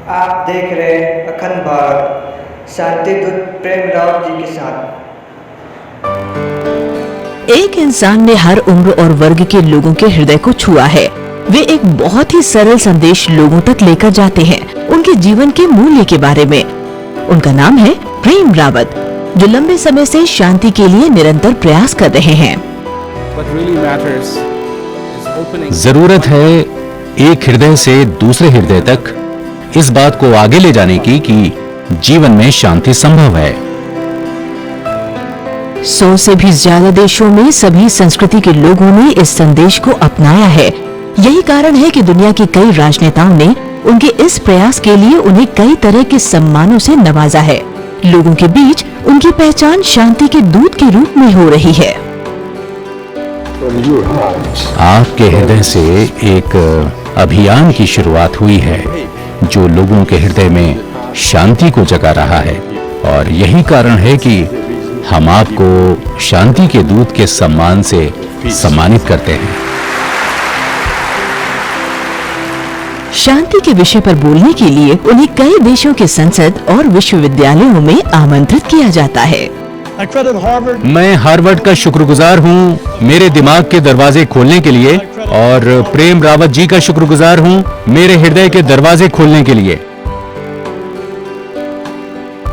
आप देख रहे हैं अखंड भारत, शांति दूत प्रेम रावत जी के साथ। एक इंसान ने हर उम्र और वर्ग के लोगों के हृदय को छुआ है। वे एक बहुत ही सरल संदेश लोगों तक लेकर जाते हैं, उनके जीवन के मूल्य के बारे में। उनका नाम है प्रेम रावत, जो लंबे समय से शांति के लिए निरंतर प्रयास कर रहे हैं। जरूरत है एक हृदय से दूसरे हृदय तक इस बात को आगे ले जाने की कि जीवन में शांति संभव है। 100 से भी ज्यादा देशों में सभी संस्कृति के लोगों ने इस संदेश को अपनाया है। यही कारण है कि दुनिया के कई राजनेताओं ने उनके इस प्रयास के लिए उन्हें कई तरह के सम्मानों से नवाजा है। लोगों के बीच उनकी पहचान शांति के दूत के रूप में हो रही है। आपके हृदय से एक अभियान की शुरुआत हुई है जो लोगों के हृदय में शांति को जगा रहा है, और यही कारण है कि हम आपको शांति के दूत के सम्मान से सम्मानित करते हैं। शांति के विषय पर बोलने के लिए उन्हें कई देशों के संसद और विश्वविद्यालयों में आमंत्रित किया जाता है। मैं हार्वर्ड का शुक्रगुजार हूँ मेरे दिमाग के दरवाजे खोलने के लिए, और प्रेम रावत जी का शुक्रगुजार हूँ मेरे हृदय के दरवाजे खोलने के लिए।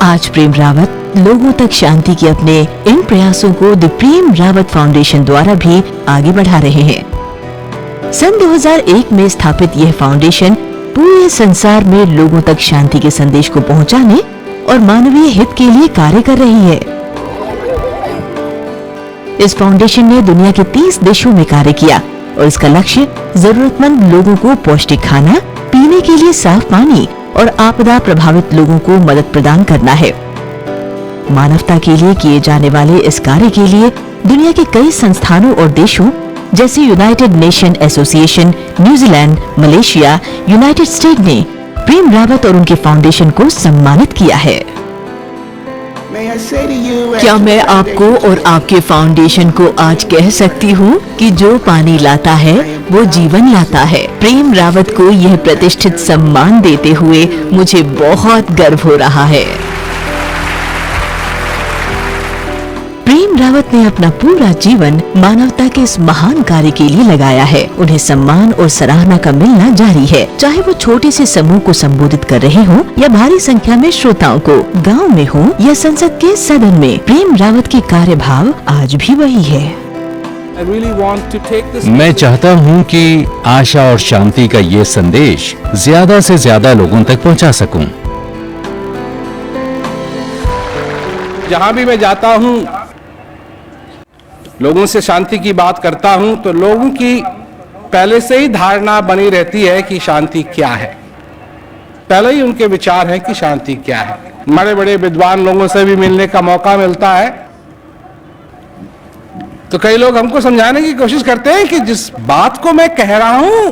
आज प्रेम रावत लोगों तक शांति के अपने इन प्रयासों को द प्रेम रावत फाउंडेशन द्वारा भी आगे बढ़ा रहे हैं। सन 2001 में स्थापित यह फाउंडेशन पूरे संसार में लोगों तक शांति के संदेश को पहुंचाने और मानवीय हित के लिए कार्य कर रही है। इस फाउंडेशन ने दुनिया के 30 देशों में कार्य किया और इसका लक्ष्य जरूरतमंद लोगों को पौष्टिक खाना, पीने के लिए साफ पानी और आपदा प्रभावित लोगों को मदद प्रदान करना है। मानवता के लिए किए जाने वाले इस कार्य के लिए दुनिया के कई संस्थानों और देशों जैसे United nation association, New Zealand, Malaysia, United state ने प्रेम रावत और उनके फाउंडेशन को सम्मानित किया है। क्या मैं आपको और आपके फाउंडेशन को आज कह सकती हूँ कि जो पानी लाता है वो जीवन लाता है। प्रेम रावत को यह प्रतिष्ठित सम्मान देते हुए मुझे बहुत गर्व हो रहा है। प्रेम रावत ने अपना पूरा जीवन मानवता के इस महान कार्य के लिए लगाया है। उन्हें सम्मान और सराहना का मिलना जारी है, चाहे वो छोटे से समूह को संबोधित कर रहे हों या भारी संख्या में श्रोताओं को, गांव में हो या संसद के सदन में। प्रेम रावत के कार्यभाव आज भी वही है। मैं चाहता हूं कि आशा और शांति का ये संदेश ज्यादा से ज्यादा लोगों तक पहुंचा सकूं। जहां भी मैं जाता हूं, लोगों से शांति की बात करता हूं, तो लोगों की पहले से ही धारणा बनी रहती है कि शांति क्या है। पहले ही उनके विचार है कि शांति क्या है। बड़े बड़े विद्वान लोगों से भी मिलने का मौका मिलता है, तो कई लोग हमको समझाने की कोशिश करते हैं कि जिस बात को मैं कह रहा हूं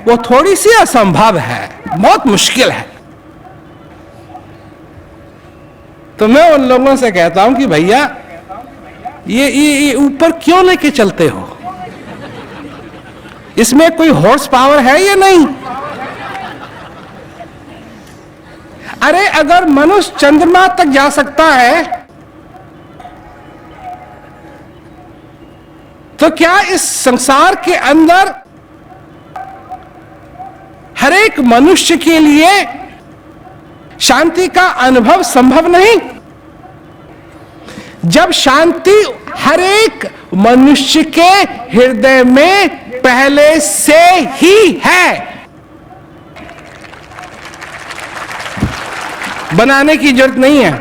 वो थोड़ी सी असंभव है, बहुत मुश्किल है। तो मैं उन लोगों से कहता हूं कि भैया ये ऊपर क्यों लेके चलते हो? इसमें कोई हॉर्स पावर है या नहीं? अरे अगर मनुष्य चंद्रमा तक जा सकता है तो क्या इस संसार के अंदर हर एक मनुष्य के लिए शांति का अनुभव संभव नहीं? जब शांति हर एक मनुष्य के हृदय में पहले से ही है, बनाने की जरूरत नहीं है,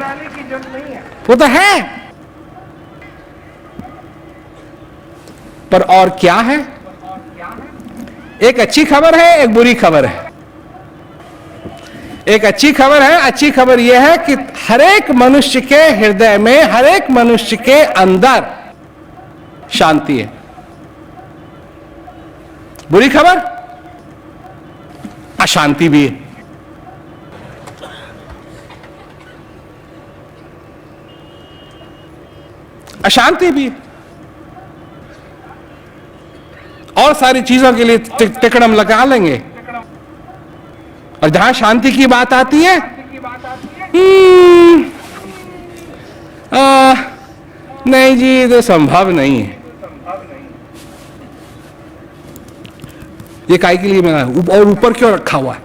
वो तो है। पर और क्या है? एक अच्छी खबर है, एक बुरी खबर है। एक अच्छी खबर है, अच्छी खबर यह है कि हर एक मनुष्य के हृदय में, हर एक मनुष्य के अंदर शांति है। बुरी खबर, अशांति भी है। अशांति भी है। और सारी चीजों के लिए टिकट हम लगा लेंगे और जहां शांति की बात आती है, नहीं जी ये तो संभव नहीं है। ये काय के लिए मैंने और ऊपर क्यों रखा हुआ है?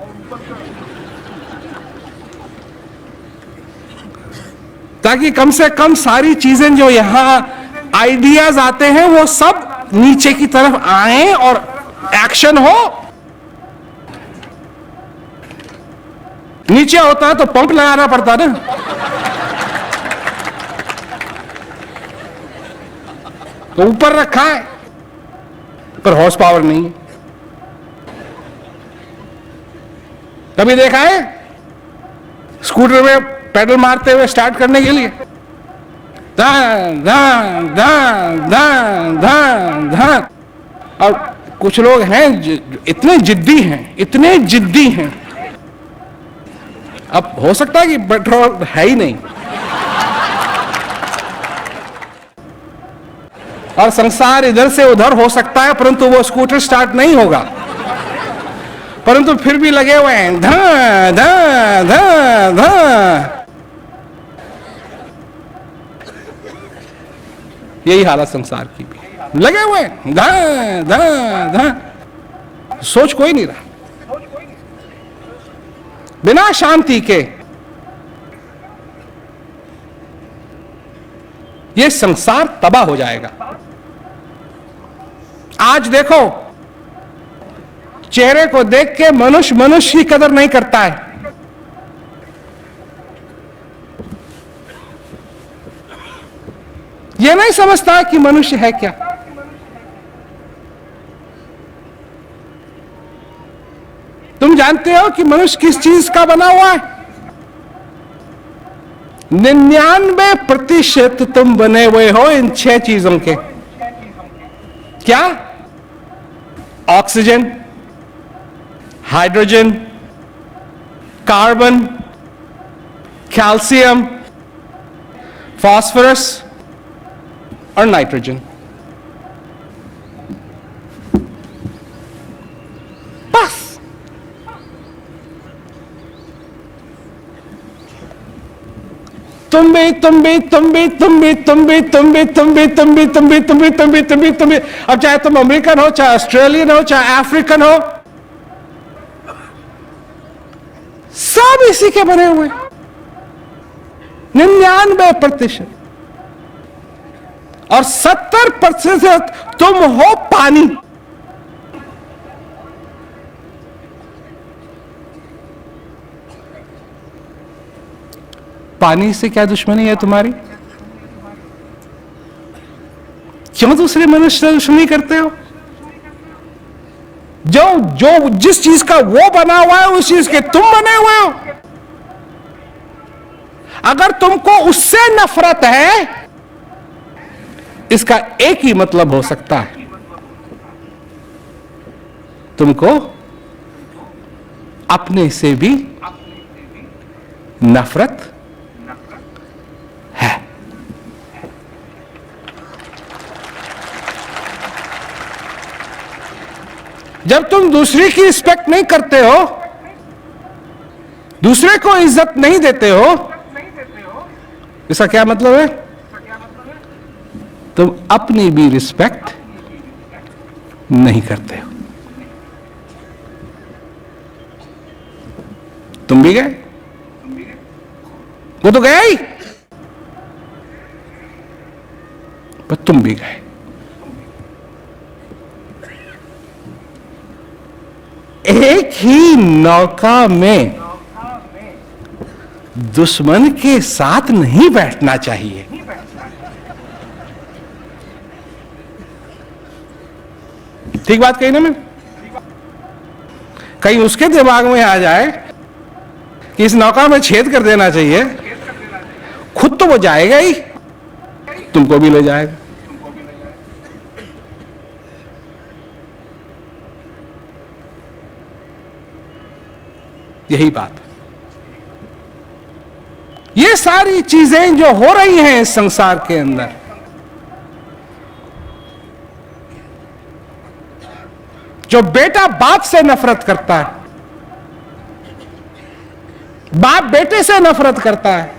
ताकि कम से कम सारी चीजें जो यहां आइडियाज आते हैं वो सब नीचे की तरफ आए और एक्शन हो। नीचे होता है तो पंप लगाना पड़ता ना, तो ऊपर रखा है पर हॉर्स पावर नहीं है। कभी देखा है स्कूटर में पेडल मारते हुए स्टार्ट करने के लिए? धां धां धां धां धां धां। और कुछ लोग हैं इतने जिद्दी हैं, अब हो सकता है कि पेट्रोल है ही नहीं और संसार इधर से उधर हो सकता है, परंतु वो स्कूटर स्टार्ट नहीं होगा, परंतु फिर भी लगे हुए हैं धां धां धां धां। यही हालत संसार की भी, लगे हुए हैं धां धां धां, सोच कोई नहीं रहा। बिना शांति के ये संसार तबाह हो जाएगा। आज देखो चेहरे को देख के मनुष्य की कदर नहीं करता है। यह नहीं समझता कि मनुष्य है क्या। तुम जानते हो कि मनुष्य किस चीज का बना हुआ है? 99% तुम बने हुए हो इन 6 चीजों के। क्या? Oxygen, hydrogen, carbon, calcium, phosphorus और नाइट्रोजन। बस तुम भी। अब चाहे तुम अमेरिकन हो, चाहे ऑस्ट्रेलियन हो, चाहे अफ्रीकन हो, सब इसी के बने हुए। 99% और 70% तुम हो पानी। पानी से क्या दुश्मनी है तुम्हारी? क्यों दूसरे मनुष्य से दुश्मनी करते हो? जो जिस चीज का वो बना हुआ है उस चीज के तुम बने हुए हो। अगर तुमको उससे नफरत है, इसका एक ही मतलब हो सकता है, तुमको अपने से भी नफरत है। जब तुम दूसरे की रिस्पेक्ट नहीं करते हो, दूसरे को इज्जत नहीं देते हो, इसका क्या मतलब है? तुम अपनी भी रिस्पेक्ट नहीं करते हो। तुम भी गए, वो तो गया ही, पर तुम भी गए। एक ही नौका में दुश्मन के साथ नहीं बैठना चाहिए। ठीक बात कही ना मैं? कहीं उसके दिमाग में आ जाए कि इस नौका में छेद कर देना चाहिए, खुद तो वो जाएगा ही, तुमको भी ले जाएगा। यही बात। ये सारी चीजें जो हो रही हैं इस संसार के अंदर, जो बेटा बाप से नफरत करता है, बाप बेटे से नफरत करता है,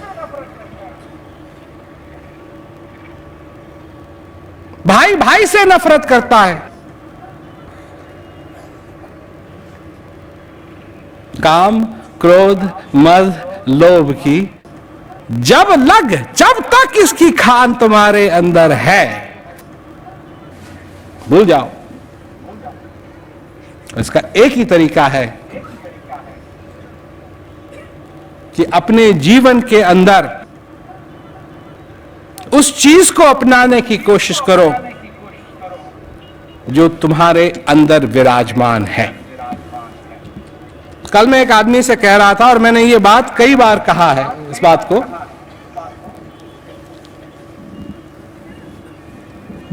भाई भाई से नफरत करता है। काम, क्रोध, मद, लोभ की जब तक इसकी खान तुम्हारे अंदर है, भूल जाओ। इसका एक ही तरीका है कि अपने जीवन के अंदर उस चीज को अपनाने की कोशिश करो जो तुम्हारे अंदर विराजमान है। कल मैं एक आदमी से कह रहा था, और मैंने ये बात कई बार कहा है, इस बात को,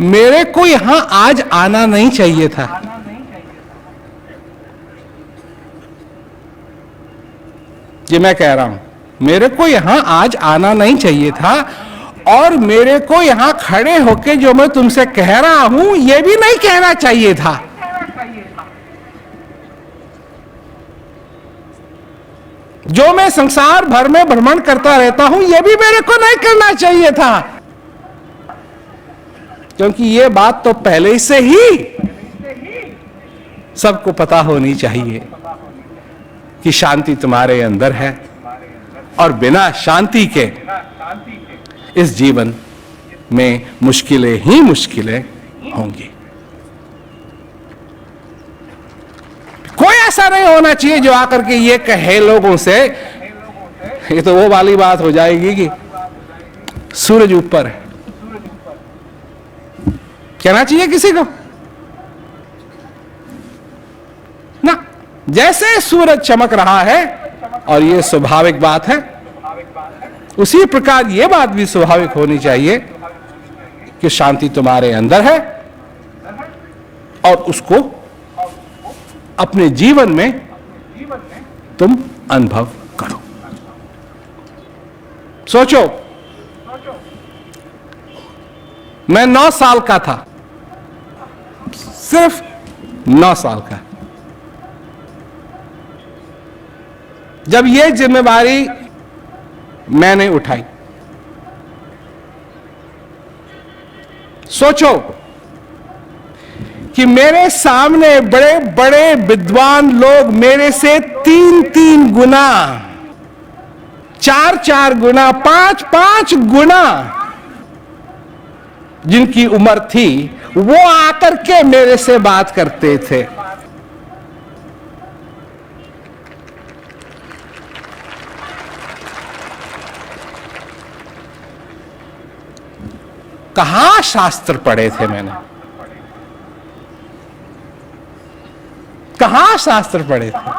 मेरे को यहां आज आना नहीं चाहिए था। ये मैं कह रहा हूं, मेरे को यहां आज आना नहीं चाहिए था, और मेरे को यहां खड़े होके जो मैं तुमसे कह रहा हूं यह भी नहीं कहना चाहिए था। जो मैं संसार भर में भ्रमण करता रहता हूं यह भी मेरे को नहीं करना चाहिए था, क्योंकि यह बात तो पहले से ही सबको पता होनी चाहिए कि शांति तुम्हारे अंदर है, और बिना शांति के इस जीवन में मुश्किलें ही मुश्किलें होंगी। कोई ऐसा नहीं होना चाहिए जो आकर के ये कहे लोगों से, ये तो वो वाली बात हो जाएगी कि सूरज ऊपर है। कहना चाहिए किसी को ना, जैसे सूरज चमक रहा है और ये स्वाभाविक बात है, उसी प्रकार ये बात भी स्वाभाविक होनी चाहिए कि शांति तुम्हारे अंदर है, और उसको अपने जीवन में तुम अनुभव करो। सोचो, मैं 9 साल का था, सिर्फ 9 साल का, जब यह जिम्मेवारी मैंने उठाई। सोचो कि मेरे सामने बड़े बड़े विद्वान लोग मेरे से 3-3 गुना, 4-4 गुना, 5-5 गुना जिनकी उम्र थी, वो आकर के मेरे से बात करते थे। कहां शास्त्र पढ़े थे मैंने, कहां शास्त्र पढ़े थे,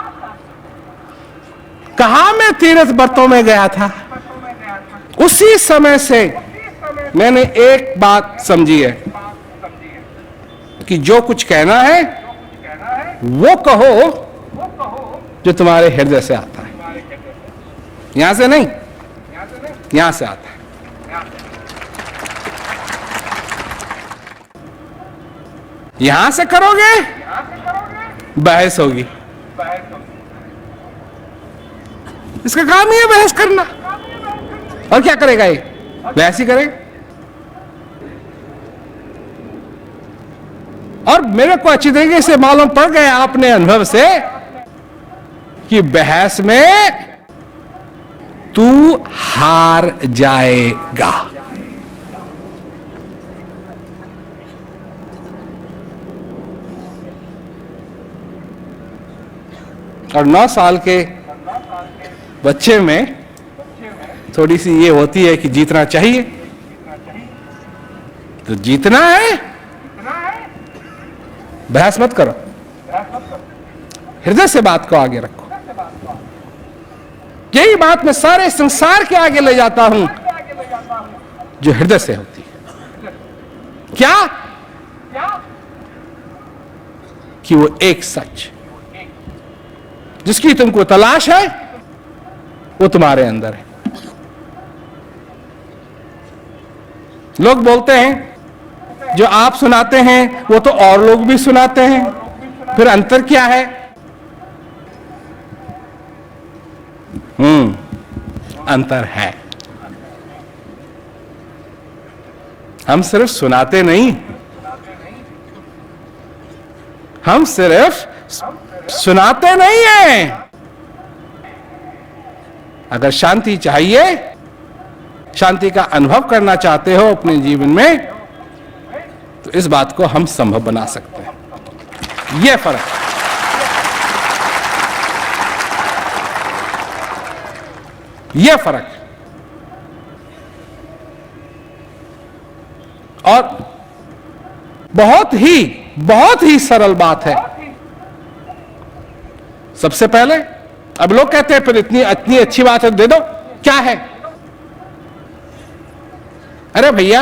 कहां मैं तीर्थ व्रतों में गया था। उसी समय से मैंने एक बात समझी है कि जो कुछ कहना है वो कहो जो तुम्हारे हृदय से आता है, यहां से नहीं, यहां से आता है। यहां से करोगे बहस होगी, इसका काम ही है बहस करना, और क्या करेगा ये, बहस ही करेगा। और मेरे को अच्छी तरीके से मालूम पड़ गया अपने अनुभव से कि बहस में तू हार जाएगा। और 9 साल के बच्चे में थोड़ी सी ये होती है कि जीतना चाहिए, तो जीतना है, बहस मत करो, हृदय से बात को आगे रखो। यही बात मैं सारे संसार के आगे ले जाता हूं जो हृदय से होती है। क्या कि वो एक सच जिसकी तुमको तलाश है वो तुम्हारे अंदर है। लोग बोलते हैं जो आप सुनाते हैं वो तो और लोग भी सुनाते हैं, फिर अंतर क्या है? अंतर है। हम सिर्फ सुनाते नहीं, हम सिर्फ सुनाते नहीं हैं। अगर शांति चाहिए, शांति का अनुभव करना चाहते हो अपने जीवन में, तो इस बात को हम संभव बना सकते हैं। यह फर्क है। यह फर्क है। और बहुत ही सरल बात है। सबसे पहले, अब लोग कहते हैं फिर इतनी अच्छी बात है दे दो, क्या है? अरे भैया,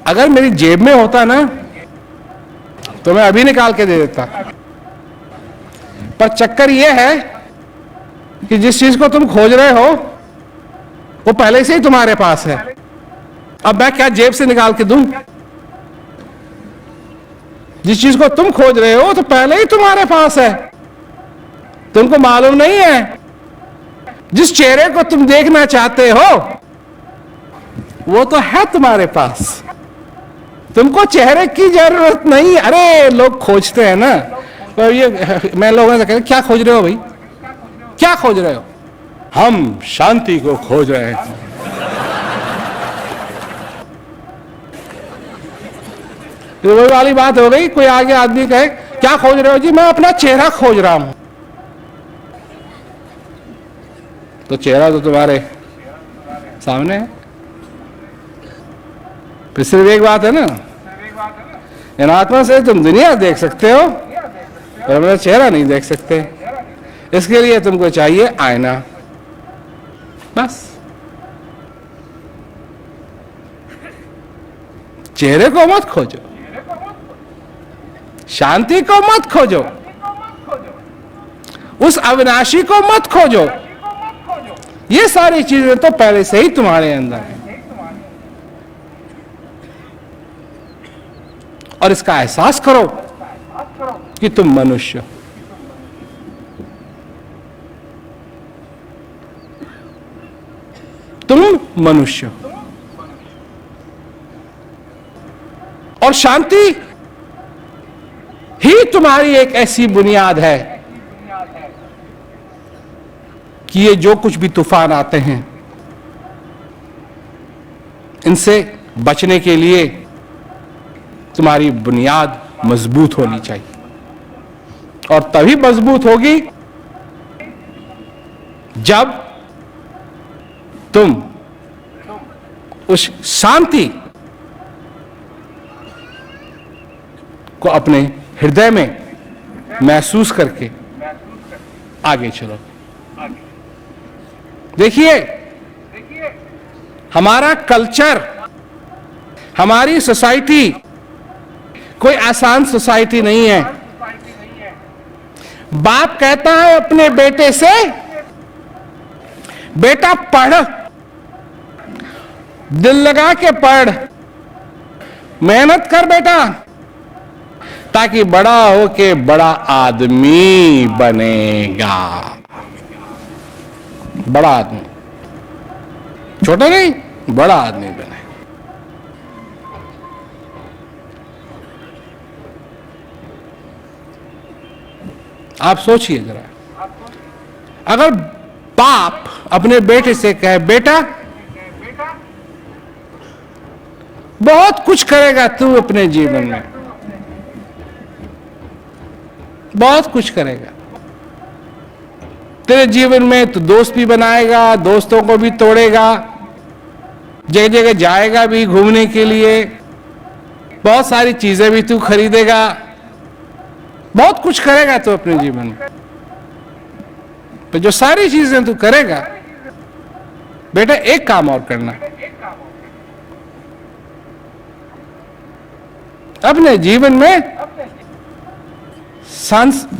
अगर मेरी जेब में होता ना तो मैं अभी निकाल के दे देता। पर चक्कर यह है कि जिस चीज को तुम खोज रहे हो वो पहले से ही तुम्हारे पास है। अब मैं क्या जेब से निकाल के दूं? जिस चीज को तुम खोज रहे हो तो पहले ही तुम्हारे पास है, तुमको मालूम नहीं है। जिस चेहरे को तुम देखना चाहते हो वो तो है तुम्हारे पास, तुमको चेहरे की जरूरत नहीं। अरे लोग खोजते हैं ना, तो ये मैं लोगों से कहते क्या खोज रहे हो भाई, क्या खोज रहे हो? हम शांति को खोज रहे हैं। तो वही वाली बात हो गई। कोई आगे आदमी कहे क्या खोज रहे हो? जी मैं अपना चेहरा खोज रहा हूं। तो चेहरा तो तुम्हारे सामने है। फिर सिर्फ एक बात है ना, इन आत्मा से तुम दुनिया देख सकते हो और अपना चेहरा नहीं देख सकते। इसके लिए तुमको चाहिए आईना, बस। चेहरे को मत खोजो, शांति को मत खोजो, उस अविनाशी को मत खोजो। ये सारी चीजें तो पहले से ही तुम्हारे अंदर है। और इसका एहसास करो कि तुम मनुष्य हो। तुम मनुष्य हो। और शांति ही तुम्हारी एक ऐसी बुनियाद है कि ये जो कुछ भी तूफान आते हैं इनसे बचने के लिए तुम्हारी बुनियाद मजबूत होनी चाहिए। और तभी मजबूत होगी जब तुम उस शांति को अपने हृदय में महसूस करके आगे चलो। देखिए, हमारा कल्चर, हमारी सोसाइटी कोई आसान सोसाइटी नहीं है। बाप कहता है अपने बेटे से, बेटा पढ़, दिल लगा के पढ़, मेहनत कर बेटा, ताकि बड़ा होके बड़ा आदमी बनेगा। बड़ा आदमी, छोटा नहीं, बड़ा आदमी बने। आप सोचिए जरा, अगर बाप अपने बेटे से कहे बेटा बहुत कुछ करेगा तू अपने जीवन में, बहुत कुछ करेगा तेरे जीवन में, तो दोस्त भी बनाएगा, दोस्तों को भी तोड़ेगा, जगह जगह जाएगा भी घूमने के लिए, बहुत सारी चीजें भी तू खरीदेगा, बहुत कुछ करेगा तू अपने जीवन में। तो जो सारी चीजें तू करेगा, बेटा एक काम और करना, अपने जीवन में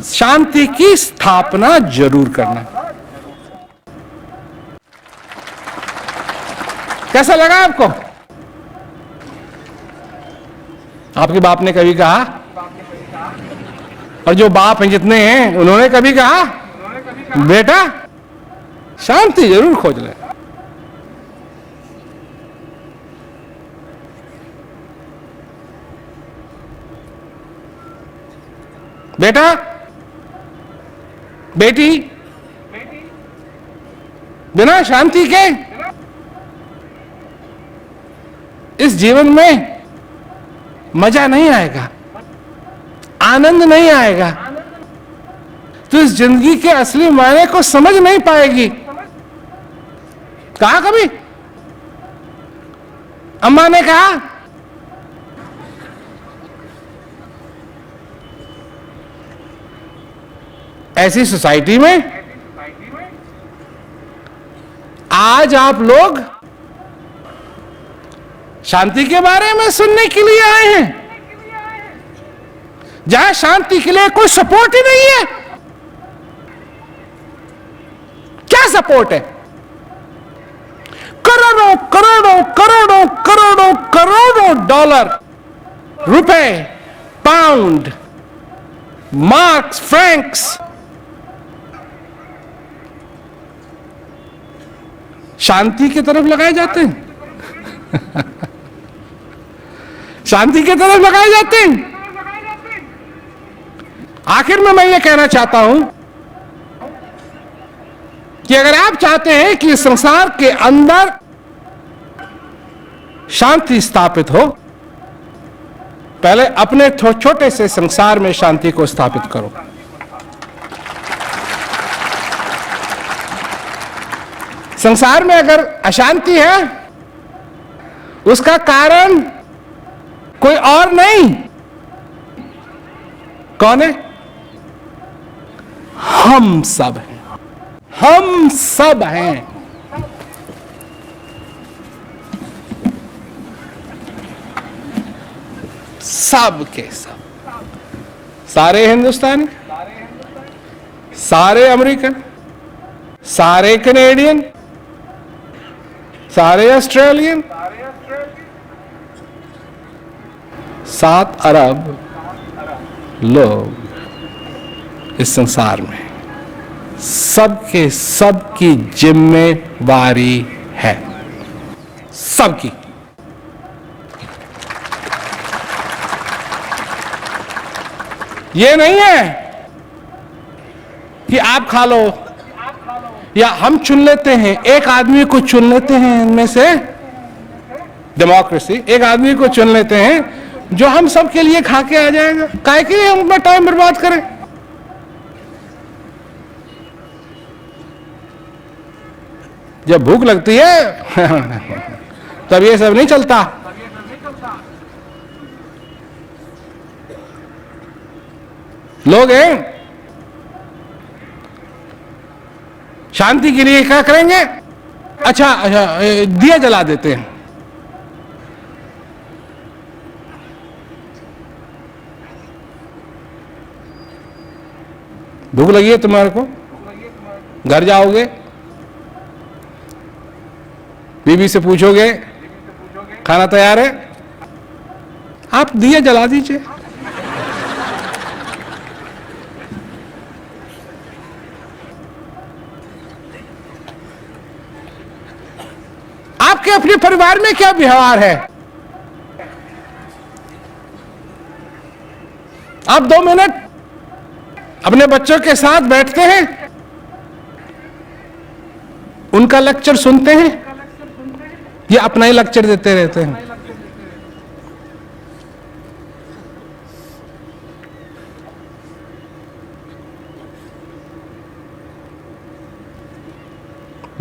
शांति की स्थापना जरूर करना। कैसा लगा आपको? आपके बाप ने कभी कहा, और जो बाप हैं जितने हैं उन्होंने कभी कहा बेटा शांति जरूर खोज ले। बेटा बेटी बिना शांति के इस जीवन में मजा नहीं आएगा, आनंद नहीं आएगा, तो इस जिंदगी के असली मायने को समझ नहीं पाएगी। कहा कभी अम्मा ने कहा ऐसी सोसाइटी में आज आप लोग शांति के बारे में सुनने के लिए आए हैं, जहां शांति के लिए कोई सपोर्ट ही नहीं है। क्या सपोर्ट है? करोड़ों करोड़ों करोड़ों करोड़ों करोड़ों डॉलर, रुपए, पाउंड, मार्क्स, फ्रैंक्स शांति की तरफ लगाए जाते हैं। शांति की तरफ लगाए जाते हैं। आखिर में मैं ये कहना चाहता हूं कि अगर आप चाहते हैं कि संसार के अंदर शांति स्थापित हो, पहले अपने छोटे से संसार में शांति को स्थापित करो। संसार में अगर अशांति है, उसका कारण कोई और नहीं। कौन है? हम सब हैं। हम सब हैं। सब के सब, सारे हिंदुस्तानी, सारे अमेरिकन, सारे कनेडियन, सारे ऑस्ट्रेलियन, 7 अरब लोग इस संसार में, सबके सबकी जिम्मेवारी है, सबकी। ये नहीं है कि आप खा लो या हम चुन लेते हैं, एक आदमी को चुन लेते हैं इनमें से, डेमोक्रेसी, एक आदमी को चुन लेते हैं जो हम सब के लिए खा के आ जाएगा। काहे के लिए हम अपना टाइम बर्बाद करें? जब भूख लगती है तब ये सब नहीं चलता। लोग हैं शांति के लिए क्या करेंगे? अच्छा दिया जला देते हैं। भूख लगी है तुम्हारे को, घर जाओगे, बीवी से पूछोगे खाना तैयार है, आप दिया जला दीजिए। आपके अपने परिवार में क्या व्यवहार है? आप 2 मिनट अपने बच्चों के साथ बैठते हैं, उनका लेक्चर सुनते हैं या अपना ही लेक्चर देते रहते हैं?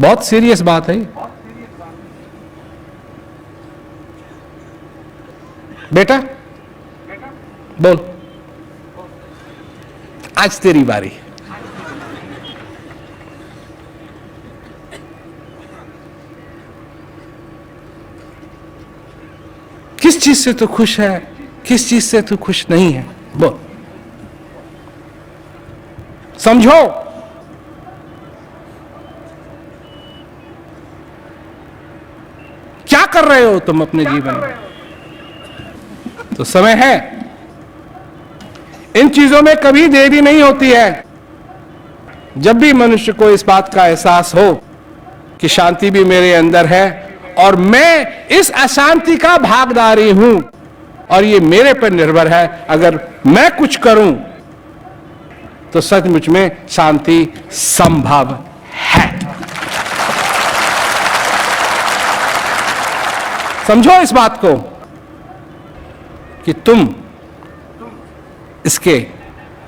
बहुत सीरियस बात है। बेटा बोल, आज तेरी बारी। किस चीज से तू खुश है, किस चीज से तू खुश नहीं है? बोल, समझो। क्या कर रहे हो तुम अपने जीवन में? तो समय है। इन चीजों में कभी देरी नहीं होती है। जब भी मनुष्य को इस बात का एहसास हो कि शांति भी मेरे अंदर है और मैं इस अशांति का भागीदारी हूं और ये मेरे पर निर्भर है, अगर मैं कुछ करूं तो सचमुच में शांति संभव है। समझो इस बात को कि तुम इसके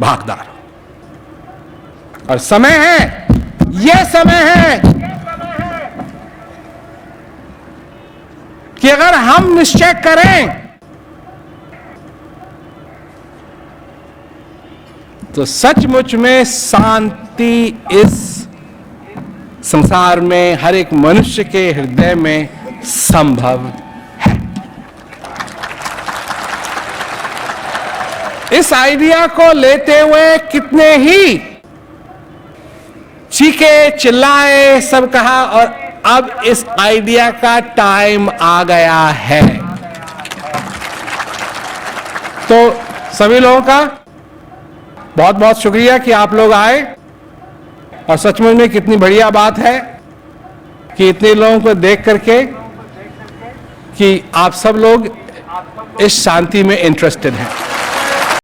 भागीदार हो और समय है, यह समय है कि अगर हम निश्चय करें तो सचमुच में शांति इस संसार में हर एक मनुष्य के हृदय में संभव है। इस आइडिया को लेते हुए कितने ही चीखे चिल्लाए, सब कहा, और अब इस आइडिया का टाइम आ गया है। तो सभी लोगों का बहुत बहुत शुक्रिया कि आप लोग आए, और सचमुच में कितनी बढ़िया बात है कि इतने लोगों को देख करके कि आप सब लोग इस शांति में इंटरेस्टेड हैं।